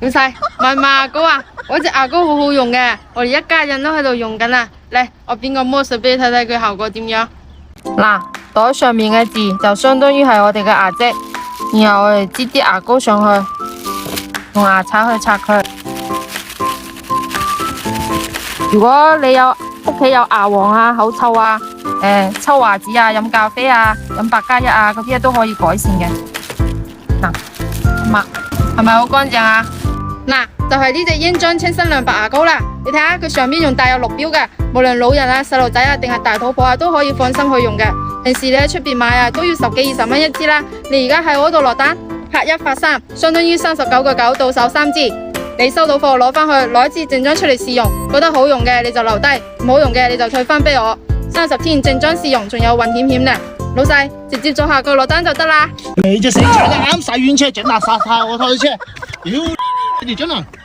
老細，買唔買牙膏啊？我隻牙膏好好用嘅，我哋一家人都喺度用緊啊！嚟，我變個魔術俾你睇睇佢效果點樣。嗱，袋上面嘅字就相當於係我哋嘅牙跡，然後我哋擠啲牙膏上去，用牙刷去刷佢。如果你有屋企有牙黃啊、口臭啊、抽牙齒啊、飲咖啡啊、飲白加一啊嗰啲都可以改善嘅。嗱，係咪好乾淨啊？嗱，就係呢隻英章清新亮白牙膏啦。你睇下佢上面仲帶有綠標嘅，無論老人啊、細路仔啊，定係大肚婆啊，都可以放心去用嘅。平時你喺出邊買啊，都要10幾20蚊一支啦。你而家喺我度落單，拍1發3，相當於39.9到手3支。你收到貨攞返去，攞一支正裝出嚟試用，覺得好用嘅你就留低，唔好用嘅你就退返俾我。30天正裝試用，仲有運險險呢。老細，直接左下角落單就得啦。你隻死蠢啊！啱洗完車整垃圾晒我台車，屌你哋真係〜